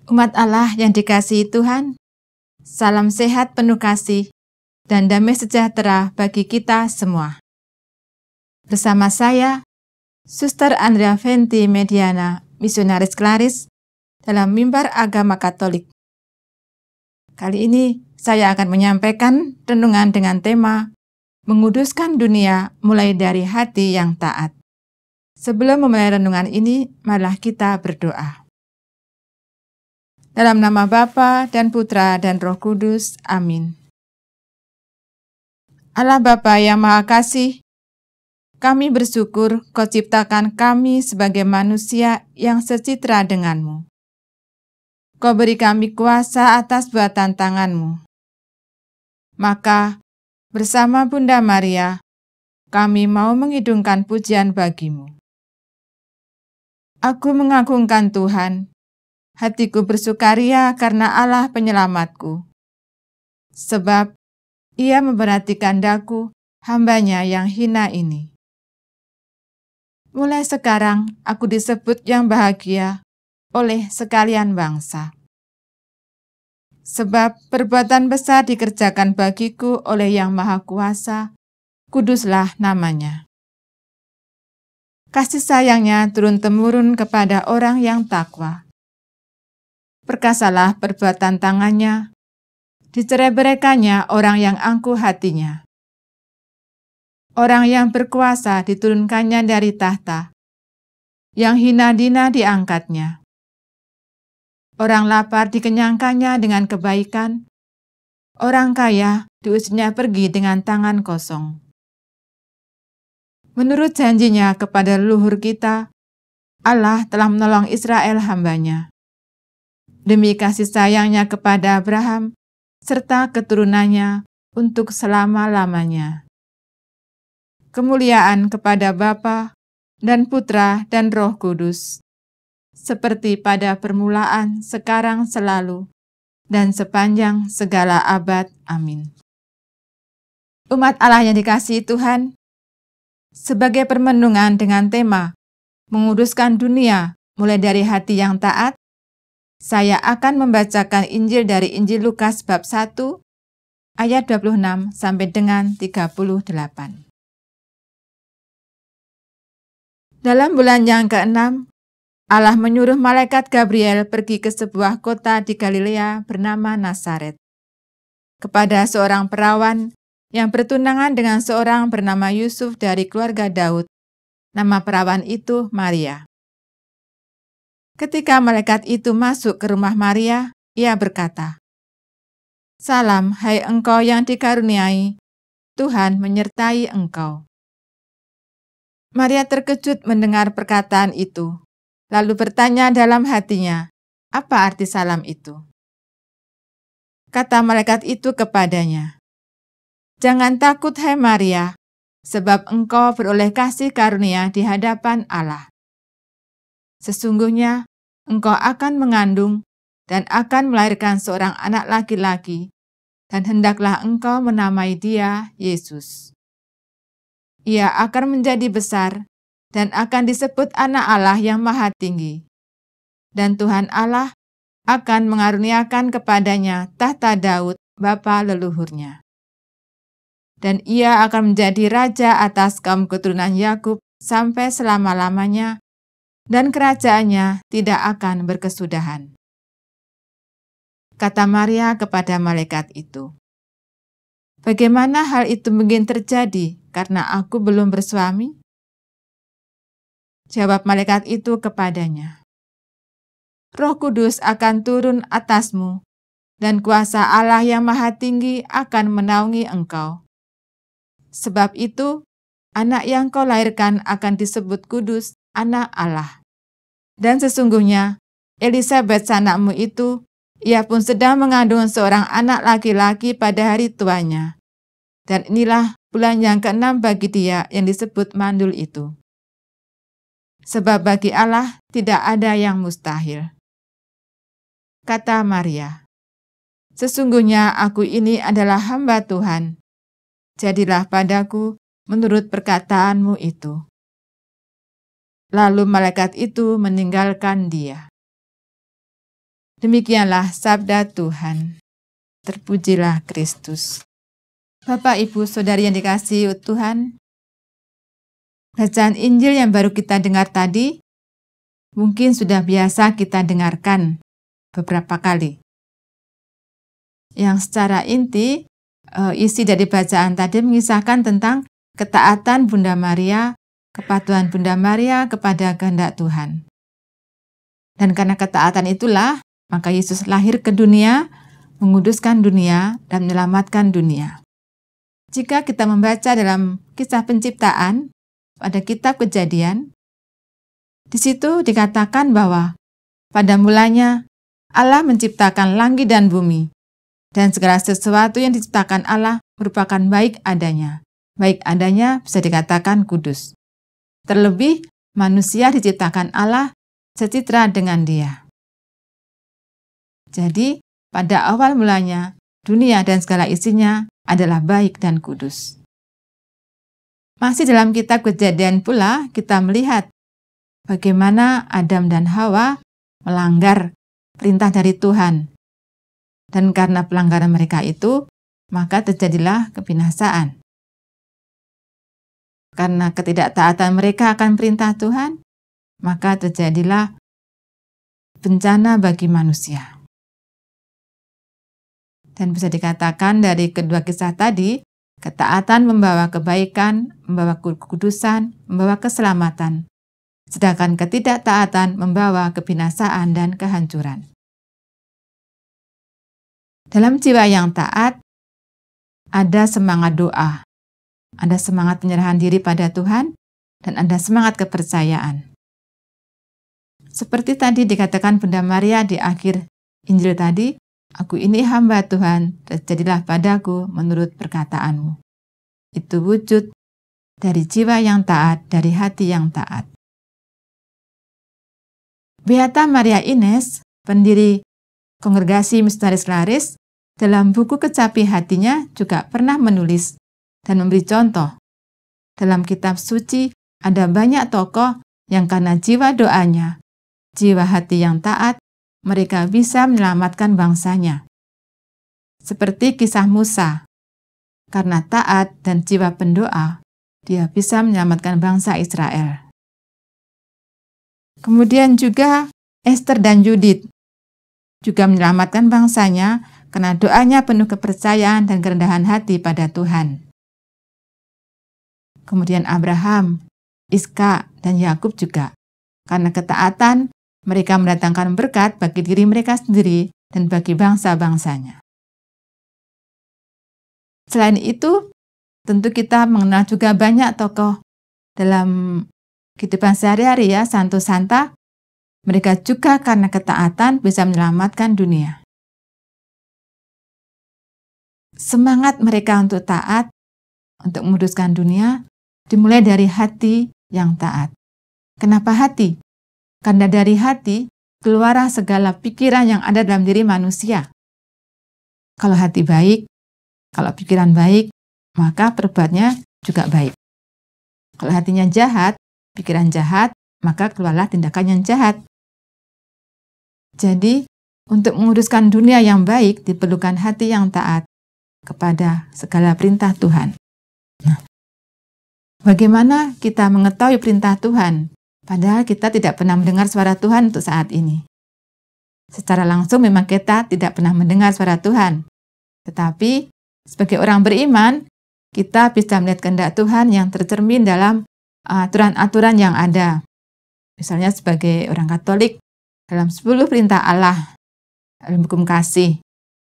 Umat Allah yang dikasihi Tuhan, salam sehat penuh kasih dan damai sejahtera bagi kita semua. Bersama saya, Suster Andrea Fenti Mediana, Misionaris Klaris dalam Mimbar Agama Katolik. Kali ini saya akan menyampaikan renungan dengan tema Menguduskan Dunia mulai dari hati yang taat. Sebelum memulai renungan ini, marilah kita berdoa. Dalam nama Bapa dan Putra dan Roh Kudus. Amin. Allah Bapa yang Maha Kasih, kami bersyukur Kau ciptakan kami sebagai manusia yang secitra denganmu. Kau beri kami kuasa atas buatan tanganmu. Maka, bersama Bunda Maria, kami mau mengidungkan pujian bagimu. Aku mengagungkan Tuhan. Hatiku bersukaria karena Allah penyelamatku. Sebab Ia memperhatikan daku, hambanya yang hina ini. Mulai sekarang aku disebut yang bahagia oleh sekalian bangsa. Sebab perbuatan besar dikerjakan bagiku oleh Yang Maha Kuasa, kuduslah namanya. Kasih sayangnya turun-temurun kepada orang yang takwa. Perkasalah perbuatan tangannya, dicerai-beraikannya orang yang angkuh hatinya. Orang yang berkuasa diturunkannya dari tahta, yang hina-dina diangkatnya. Orang lapar dikenyangkannya dengan kebaikan, orang kaya diusirnya pergi dengan tangan kosong. Menurut janjinya kepada leluhur kita, Allah telah menolong Israel hambanya. Demi kasih sayangnya kepada Abraham, serta keturunannya untuk selama-lamanya. Kemuliaan kepada Bapa dan Putra dan Roh Kudus, seperti pada permulaan, sekarang, selalu, dan sepanjang segala abad. Amin. Umat Allah yang dikasihi Tuhan, sebagai permenungan dengan tema Menguduskan Dunia mulai dari hati yang taat, saya akan membacakan Injil dari Injil Lukas bab 1, ayat 26 sampai dengan 38. Dalam bulan yang ke-6, Allah menyuruh malaikat Gabriel pergi ke sebuah kota di Galilea bernama Nazaret, kepada seorang perawan yang bertunangan dengan seorang bernama Yusuf dari keluarga Daud. Nama perawan itu Maria. Ketika malaikat itu masuk ke rumah Maria, ia berkata, "Salam, hai engkau yang dikaruniai, Tuhan menyertai engkau." Maria terkejut mendengar perkataan itu, lalu bertanya dalam hatinya, apa arti salam itu? Kata malaikat itu kepadanya, "Jangan takut, hai Maria, sebab engkau beroleh kasih karunia di hadapan Allah. Sesungguhnya, engkau akan mengandung dan akan melahirkan seorang anak laki-laki, dan hendaklah engkau menamai dia Yesus. Ia akan menjadi besar dan akan disebut Anak Allah yang Maha Tinggi. Dan Tuhan Allah akan mengaruniakan kepadanya tahta Daud, bapa leluhurnya. Dan ia akan menjadi raja atas kaum keturunan Yakub sampai selama-lamanya, dan kerajaannya tidak akan berkesudahan." Kata Maria kepada malaikat itu, "Bagaimana hal itu mungkin terjadi karena aku belum bersuami?" Jawab malaikat itu kepadanya, "Roh Kudus akan turun atasmu, dan kuasa Allah yang Maha Tinggi akan menaungi engkau. Sebab itu, anak yang kau lahirkan akan disebut kudus, Anak Allah. Dan sesungguhnya, Elisabet sanakmu itu, ia pun sedang mengandung seorang anak laki-laki pada hari tuanya. Dan inilah bulan yang ke-6 bagi dia yang disebut mandul itu. Sebab bagi Allah tidak ada yang mustahil." Kata Maria, "Sesungguhnya aku ini adalah hamba Tuhan. Jadilah padaku menurut perkataanmu itu." Lalu malaikat itu meninggalkan dia. Demikianlah sabda Tuhan. Terpujilah Kristus. Bapak, Ibu, Saudari yang dikasihi Tuhan, bacaan Injil yang baru kita dengar tadi mungkin sudah biasa kita dengarkan beberapa kali. Yang secara inti, isi dari bacaan tadi mengisahkan tentang ketaatan Bunda Maria, kepatuhan Bunda Maria kepada kehendak Tuhan. Dan karena ketaatan itulah, maka Yesus lahir ke dunia, menguduskan dunia, dan menyelamatkan dunia. Jika kita membaca dalam kisah penciptaan, pada kitab Kejadian, di situ dikatakan bahwa pada mulanya Allah menciptakan langit dan bumi, dan segala sesuatu yang diciptakan Allah merupakan baik adanya. Baik adanya bisa dikatakan kudus. Terlebih, manusia diciptakan Allah secitra dengan Dia. Jadi, pada awal mulanya, dunia dan segala isinya adalah baik dan kudus. Masih dalam kitab Kejadian pula, kita melihat bagaimana Adam dan Hawa melanggar perintah dari Tuhan. Dan karena pelanggaran mereka itu, maka terjadilah kebinasaan. Karena ketidaktaatan mereka akan perintah Tuhan, maka terjadilah bencana bagi manusia. Dan bisa dikatakan dari kedua kisah tadi, ketaatan membawa kebaikan, membawa kekudusan, membawa keselamatan. Sedangkan ketidaktaatan membawa kebinasaan dan kehancuran. Dalam jiwa yang taat, ada semangat doa, ada semangat penyerahan diri pada Tuhan, dan ada semangat kepercayaan. Seperti tadi dikatakan Bunda Maria di akhir Injil tadi, "Aku ini hamba Tuhan, terjadilah padaku menurut perkataanmu." Itu wujud dari jiwa yang taat, dari hati yang taat. Beata Maria Ines, pendiri Kongregasi Misionaris Laris, dalam buku Kecapi Hatinya juga pernah menulis dan memberi contoh. Dalam kitab suci ada banyak tokoh yang karena jiwa doanya, jiwa hati yang taat, mereka bisa menyelamatkan bangsanya. Seperti kisah Musa, karena taat dan jiwa pendoa, dia bisa menyelamatkan bangsa Israel. Kemudian juga Esther dan Judith juga menyelamatkan bangsanya karena doanya penuh kepercayaan dan kerendahan hati pada Tuhan. Kemudian Abraham, Iska, dan Yakub juga, karena ketaatan, mereka mendatangkan berkat bagi diri mereka sendiri dan bagi bangsa-bangsanya. Selain itu, tentu kita mengenal juga banyak tokoh dalam kehidupan sehari-hari ya, santo-santa. Mereka juga karena ketaatan bisa menyelamatkan dunia. Semangat mereka untuk taat, untuk menguduskan dunia, dimulai dari hati yang taat. Kenapa hati? Karena dari hati keluar segala pikiran yang ada dalam diri manusia. Kalau hati baik, kalau pikiran baik, maka perbuatnya juga baik. Kalau hatinya jahat, pikiran jahat, maka keluarlah tindakan yang jahat. Jadi, untuk menguruskan dunia yang baik, diperlukan hati yang taat kepada segala perintah Tuhan. Nah, bagaimana kita mengetahui perintah Tuhan? Padahal kita tidak pernah mendengar suara Tuhan untuk saat ini. Secara langsung memang kita tidak pernah mendengar suara Tuhan. Tetapi sebagai orang beriman, kita bisa melihat kehendak Tuhan yang tercermin dalam aturan-aturan yang ada. Misalnya sebagai orang Katolik, dalam 10 perintah Allah, dalam hukum kasih.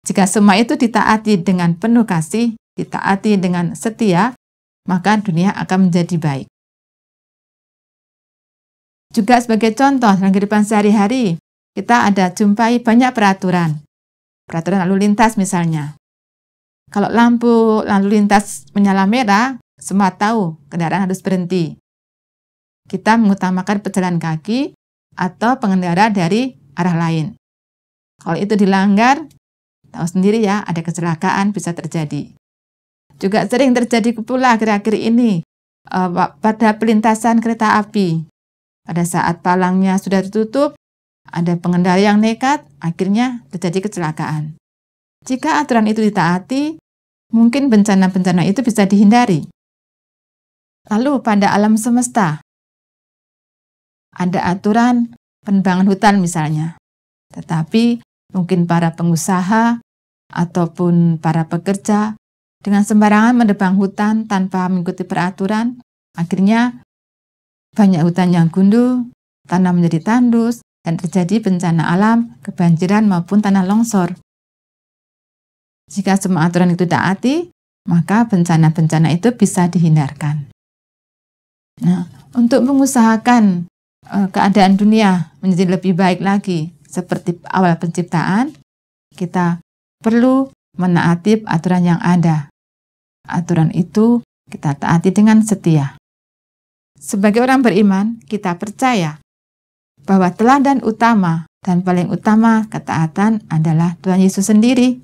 Jika semua itu ditaati dengan penuh kasih, ditaati dengan setia, maka dunia akan menjadi baik. Juga sebagai contoh dalam kehidupan sehari-hari, kita ada jumpai banyak peraturan. Peraturan lalu lintas misalnya. Kalau lampu lalu lintas menyala merah, semua tahu kendaraan harus berhenti. Kita mengutamakan pejalan kaki atau pengendara dari arah lain. Kalau itu dilanggar, tahu sendiri ya, ada kecelakaan bisa terjadi. Juga sering terjadi pula akhir-akhir ini pada pelintasan kereta api. Pada saat palangnya sudah ditutup, ada pengendara yang nekat, akhirnya terjadi kecelakaan. Jika aturan itu ditaati, mungkin bencana-bencana itu bisa dihindari. Lalu pada alam semesta, ada aturan penebangan hutan misalnya. Tetapi mungkin para pengusaha ataupun para pekerja dengan sembarangan menebang hutan tanpa mengikuti peraturan, akhirnya banyak hutan yang gundul, tanah menjadi tandus, dan terjadi bencana alam, kebanjiran maupun tanah longsor. Jika semua aturan itu ditaati, maka bencana-bencana itu bisa dihindarkan. Nah, untuk mengusahakan keadaan dunia menjadi lebih baik lagi, seperti awal penciptaan, kita perlu menaati aturan yang ada. Aturan itu kita taati dengan setia. Sebagai orang beriman, kita percaya bahwa teladan utama dan paling utama ketaatan adalah Tuhan Yesus sendiri.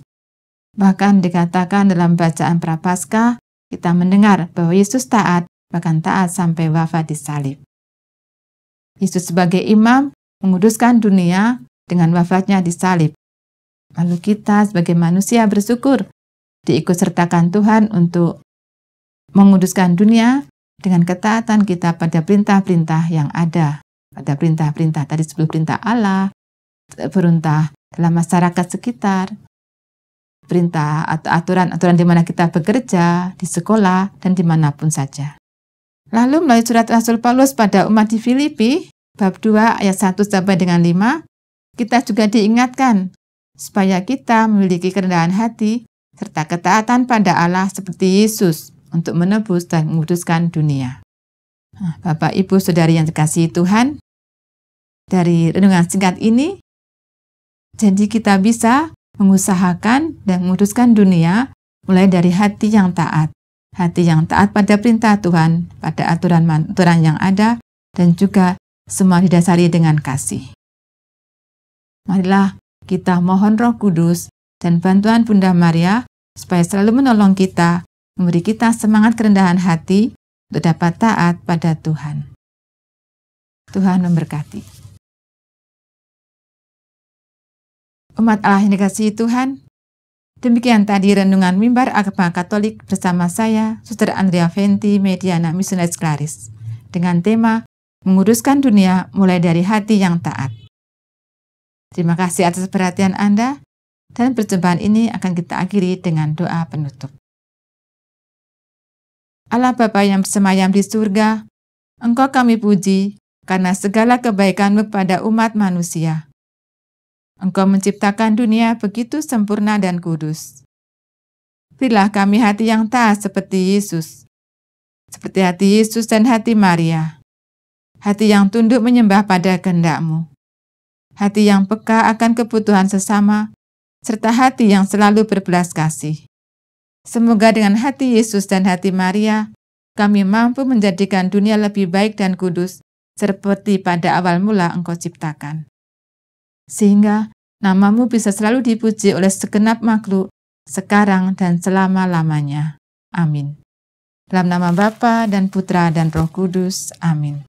Bahkan dikatakan dalam bacaan Prapaskah, kita mendengar bahwa Yesus taat, bahkan taat sampai wafat di salib. Yesus sebagai imam menguduskan dunia dengan wafatnya di salib. Lalu kita sebagai manusia bersyukur diikut sertakan Tuhan untuk menguduskan dunia dengan ketaatan kita pada perintah-perintah yang ada. Pada perintah-perintah tadi 10 perintah Allah, perintah dalam masyarakat sekitar, perintah atau aturan-aturan di mana kita bekerja, di sekolah, dan dimanapun saja. Lalu melalui surat Rasul Paulus pada umat di Filipi, bab 2 ayat 1 sampai dengan 5, kita juga diingatkan supaya kita memiliki kerendahan hati serta ketaatan pada Allah seperti Yesus untuk menebus dan menguduskan dunia. Nah, Bapak, Ibu, Saudari yang dikasihi Tuhan, dari renungan singkat ini, jadi kita bisa mengusahakan dan menguduskan dunia mulai dari hati yang taat. Hati yang taat pada perintah Tuhan, pada aturan yang ada, dan juga semua didasari dengan kasih. Marilah kita mohon Roh Kudus dan bantuan Bunda Maria supaya selalu menolong kita, memberi kita semangat kerendahan hati untuk dapat taat pada Tuhan. Tuhan memberkati. Umat Allah yang dikasihi Tuhan, demikian tadi renungan Mimbar Agama Katolik bersama saya, Suster Andrea Venti, Mediana Missionaris Claris, dengan tema Menguduskan Dunia mulai dari hati yang taat. Terima kasih atas perhatian Anda, dan perjumpaan ini akan kita akhiri dengan doa penutup. Allah Bapa yang bersemayam di surga, Engkau kami puji karena segala kebaikan-Mu pada umat manusia. Engkau menciptakan dunia begitu sempurna dan kudus. Berilah kami hati yang taat seperti Yesus, seperti hati Yesus dan hati Maria, hati yang tunduk menyembah pada kehendak-Mu, hati yang peka akan kebutuhan sesama, serta hati yang selalu berbelas kasih. Semoga dengan hati Yesus dan hati Maria, kami mampu menjadikan dunia lebih baik dan kudus, seperti pada awal mula Engkau ciptakan. Sehingga nama-Mu bisa selalu dipuji oleh segenap makhluk, sekarang dan selama-lamanya. Amin. Dalam nama Bapa dan Putra dan Roh Kudus. Amin.